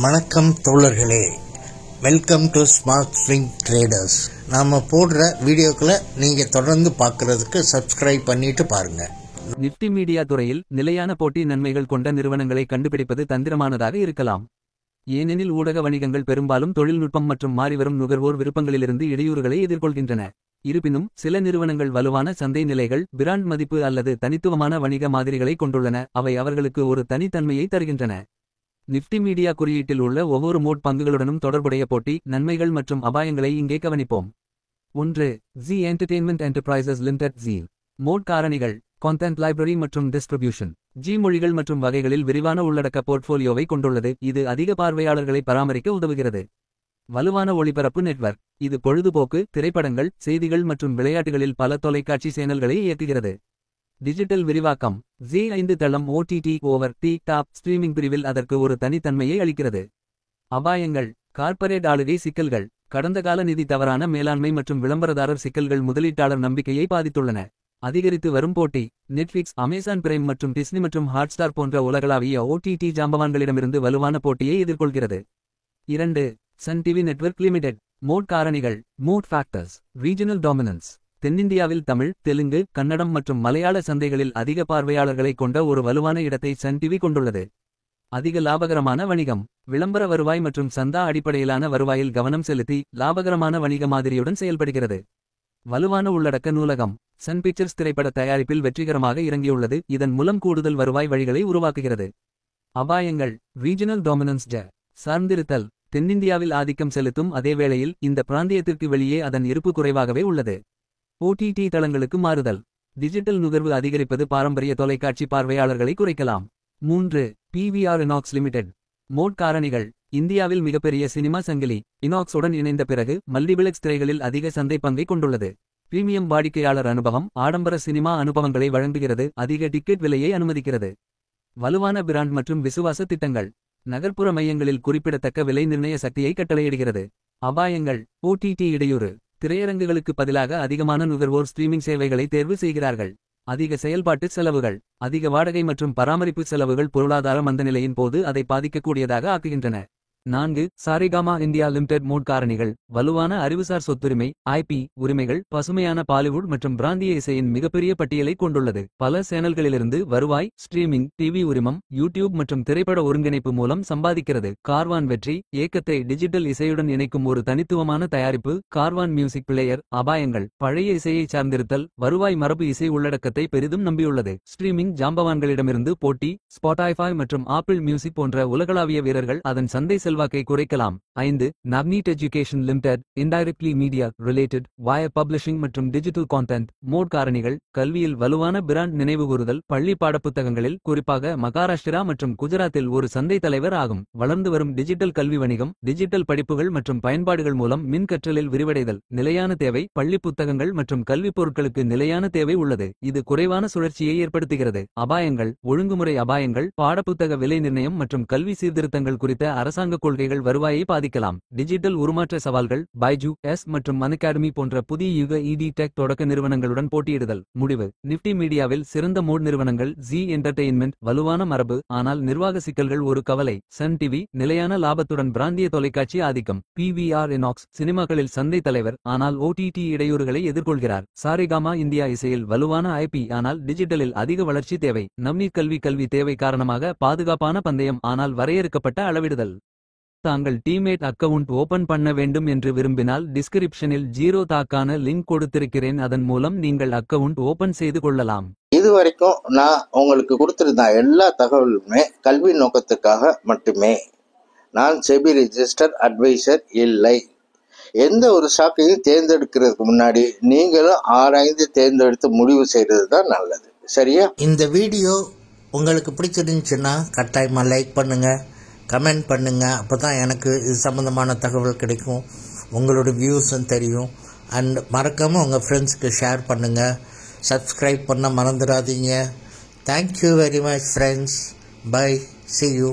வணக்கம் தோழர்களே, welcome to smart swing traders. நாம் போடுற வீடியோக்களை நீங்கள் தொடர்ந்து பார்க்கறதுக்கு சப்ஸ்கிரைப் பண்ணிட்டு பாருங்க. நிஃப்டி மீடியா துறையில் நிலையான போட்டி நன்மைகள் கொண்ட நிறுவனங்களை கண்டுபிடிப்பது தந்திரமானதாக இருக்கலாம். ஏனெனில் ஊடக வணிகங்கள் பெரும்பாலும் தொழில்நுட்பம் மற்றும் மாறிவரும் நுகர்வோர் விருப்பங்களிலிருந்து இடையூறுகளை எதிர்கொள்கின்றன. இருப்பினும் சில நிறுவனங்கள் வலுவான சந்தை நிலைகள், பிராண்ட் மதிப்பு அல்லது தனித்துவமான வணிக மாதிரிகளை கொண்டுள்ளன. அவை அவர்களுக்கு ஒரு தனித்தன்மையை தருகின்றன. நிஃப்டி மீடியா குறியீட்டில் உள்ள ஒவ்வொரு மோட் பங்குகளுடனும் தொடர்புடைய போட்டி நன்மைகள் மற்றும் அபாயங்களை இங்கே கவனிப்போம். 1. Zee entertainment enterprises limited. Zee moat காரணிகள், கான்டென்ட் லைப்ரரி மற்றும் டிஸ்ட்ரிபியூஷன். ஜி மொழிகள் மற்றும் வகைகளில் விரிவான உள்ளடக்க போர்ட்ஃபோலியோவை கொண்டுள்ளது. இது அதிக பார்வையாளர்களை பராமரிக்க உதவுகிறது. வலுவான ஒளிபரப்பு நெட்வொர்க். இது பொழுதுபோக்கு, திரைப்படங்கள், செய்திகள் மற்றும் விளையாட்டுகளில் பல தொலைக்காட்சி சேனல்களை இயக்குகிறது. டிஜிட்டல் விரிவாக்கம். ஜி 5 தளம் OTT over the top streaming பிரிவில் அதற்கு ஒரு தனித்தன்மையை அளிக்கிறது. அபாயங்கள். கார்ப்பரேட் ஆளுகை சிக்கல்கள். கடந்த கால நிதி தவறான மேலாண்மை மற்றும் விளம்பரதாரர் சிக்கல்கள் முதலீட்டாளர் நம்பிக்கையை பாதித்துள்ளன. அதிகரித்து வரும் போட்டி. நெட்ஃபிக்ஸ், அமேசான் பிரைம் மற்றும் டிஸ்னி மற்றும் ஹாட்ஸ்டார் போன்ற உலகளாவிய OTT ஜாம்பவான்களிடமிருந்து வலுவான போட்டியை எதிர்கொள்கிறது. 2. Sun TV network limited. Moat காரணிகள், மோட் ஃபேக்டர்ஸ். Regional dominance. தென்னிந்தியாவில் தமிழ், தெலுங்கு, கன்னடம் மற்றும் மலையாள சந்தைகளில் அதிக பார்வையாளர்களை கொண்ட ஒரு வலுவான இடத்தை சன் டிவி கொண்டுள்ளது. அதிக லாபகரமான வணிகம். விளம்பர வருவாய் மற்றும் சந்தா அடிப்படையிலான வருவாயில் கவனம் செலுத்தி லாபகரமான வணிக மாதிரியுடன் செயல்படுகிறது. வலுவான உள்ளடக்க நூலகம். சன் பிக்சர்ஸ் திரைப்பட தயாரிப்பில் வெற்றிகரமாக இறங்கியுள்ளது. இதன் மூலம் கூடுதல் வருவாய் வழிகளை உருவாக்குகிறது. அபாயங்கள். Regional dominance. சார்ந்திருத்தல். தென்னிந்தியாவில் ஆதிக்கம் செலுத்தும் அதே வேளையில் இந்த பிராந்தியத்திற்கு வெளியே அதன் இருப்பு குறைவாகவே உள்ளது. OTT தளங்களுக்கு மாறுதல். டிஜிட்டல் நுகர்வு அதிகரிப்பது பாரம்பரிய தொலைக்காட்சி பார்வையாளர்களை குறைக்கலாம். 3. PVR INOX limited. மோட் காரணிகள். இந்தியாவில் மிகப்பெரிய சினிமா சங்கிலி இனாக்ஸ் உடன் இணைந்த பிறகு மல்டிபிளெக்ஸ் திரைகளில் அதிக சந்தை பங்கை கொண்டுள்ளது. பிரீமியம் வாடிக்கையாளர் அனுபவம், ஆடம்பர சினிமா அனுபவங்களை வழங்குகிறது. அதிக டிக்கெட் விலையை அனுமதிக்கிறது. வலுவான பிராண்ட் மற்றும் விசுவாச திட்டங்கள். நகர்ப்புற மையங்களில் குறிப்பிடத்தக்க விலை நிர்ணய சக்தியை கட்டளையிடுகிறது. அபாயங்கள். OTT இடையூறு. திரையரங்குகளுக்கு பதிலாக அதிகமான நுகர்வோர் ஸ்ட்ரீமிங் சேவைகளை தேர்வு செய்கிறார்கள். அதிக செயல்பாட்டு செலவுகள். அதிக வாடகை மற்றும் பராமரிப்பு செலவுகள் பொருளாதார மந்தநிலையின் போது அதை பாதிக்கக்கூடியதாக ஆக்குகின்றன. 4. Saregama India limited. மோட் காரணிகள். வலுவான அறிவுசார் சொத்துரிமை IP உரிமைகள், பசுமையான பாலிவுட் மற்றும் பிராந்திய இசையின் மிகப்பெரிய பட்டியலை கொண்டுள்ளது. பல சேனல்களிலிருந்து வருவாய், ஸ்ட்ரீமிங், டிவி உரிமம், யூடியூப் மற்றும் திரைப்பட ஒருங்கிணைப்பு மூலம் சம்பாதிக்கிறது. கார்வான் வெற்றி. ஏக்கத்தை டிஜிட்டல் இசையுடன் இணைக்கும் ஒரு தனித்துவமான தயாரிப்பு. Carvaan music player. அபாயங்கள். பழைய இசையை சார்ந்திருத்தல். வருவாய் மரபு இசை உள்ளடக்கத்தை பெரிதும் நம்பியுள்ளது. ஸ்ட்ரீமிங் ஜாம்பவான்களிடமிருந்து போட்டி. ஸ்பாட்டிஃபை மற்றும் ஆப்பிள் மியூசிக் போன்ற உலகளாவிய வீரர்கள் அதன் சந்தை செல்வாக்கை குறைக்கலாம். 5. Navneet education limited. Indirectly media related. வயர் பப்ளிஷிங் மற்றும் டிஜிட்டல் கான்டென்ட். மோட் காரணிகள். கல்வியில் வலுவான பிராண்ட் நினைவுகூறுதல். பள்ளி பாடப்புத்தகங்களில், குறிப்பாக மகாராஷ்டிரா மற்றும் குஜராத்தில் ஒரு சந்தை தலைவர் ஆகும். வளர்ந்து வரும் டிஜிட்டல் கல்வி வணிகம். டிஜிட்டல் படிப்புகள் மற்றும் பயன்பாடுகள் மூலம் மின் கற்றலில் விரிவடைதல். நிலையான தேவை. பள்ளி புத்தகங்கள் மற்றும் கல்வி பொருட்களுக்கு நிலையான தேவை உள்ளது. இது குறைவான சுழற்சியை ஏற்படுத்துகிறது. அபாயங்கள். ஒழுங்குமுறை அபாயங்கள். பாடப்புத்தக விலை நிர்ணயம் மற்றும் கல்வி சீர்திருத்தங்கள் குறித்த அரசாங்க கொள்கைகள் வருவாயை பாதிக்கலாம். டிஜிட்டல் உருமாற்ற சவால்கள். பைஜு எஸ் மற்றும் அன்அகாடமி போன்ற புதிய யுக டெக் தொடக்க நிறுவனங்களுடன் போட்டியிடுதல். முடிவு. நிஃப்டி மீடியாவில் சிறந்த மோட் நிறுவனங்கள். Zee entertainment. வலுவான மரபு ஆனால் நிர்வாக சிக்கல்கள் ஒரு கவலை. Sun TV. நிலையான லாபத்துடன் பிராந்திய தொலைக்காட்சி ஆதிக்கம். PVR இனாக்ஸ். சினிமாக்களில் சந்தை தலைவர் ஆனால் OTT இடையூறுகளை எதிர்கொள்கிறார். சாரிகாமா இந்தியா இசையில் வலுவான IP ஆனால் டிஜிட்டலில் அதிக வளர்ச்சி தேவை. நவ்னீட் கல்வி தேவை காரணமாக பாதுகாப்பான பந்தயம் ஆனால் வரையறுக்கப்பட்ட அளவிடுதல். தாங்கள் டீமேட் அக்கவுண்ட் ஓபன் பண்ண வேண்டும் என்று விரும்பினால் டிஸ்கிரிப்ஷனில் ஜீரோதாக்கான லிங்க் கொடுத்திருக்கிறேன். அதன் மூலம் நீங்கள் அக்கவுண்ட் ஓபன் செய்து கொள்ளலாம். இதுவரைக்கும் நான் உங்களுக்கு கொடுத்திருந்த எல்லா தகவலுமே கல்வி நோக்கத்துக்காக மட்டுமே. நான் செபி ரெஜிஸ்டர் அட்வைசர் இல்லை. எந்த ஒரு ஸ்டாக்கையும் தேர்ந்தெடுக்கிறதுக்கு முன்னாடி நீங்களும் ஆராய்ந்து தேர்ந்தெடுத்து முடிவு செய்யறது தான் நல்லது. சரியா? இந்த வீடியோ உங்களுக்கு பிடிச்சிருந்துச்சுன்னா கட்டாயமா லைக் பண்ணுங்க, கமெண்ட் பண்ணுங்கள். அப்போ தான் எனக்கு இது சம்மந்தமான தகவல் கிடைக்கும், உங்களோட வியூஸும் தெரியும். அண்ட் மறக்காமல் உங்கள் ஃப்ரெண்ட்ஸுக்கு ஷேர் பண்ணுங்கள். சப்ஸ்கிரைப் பண்ண மறந்துடாதீங்க. Thank you very much friends. Bye. See you.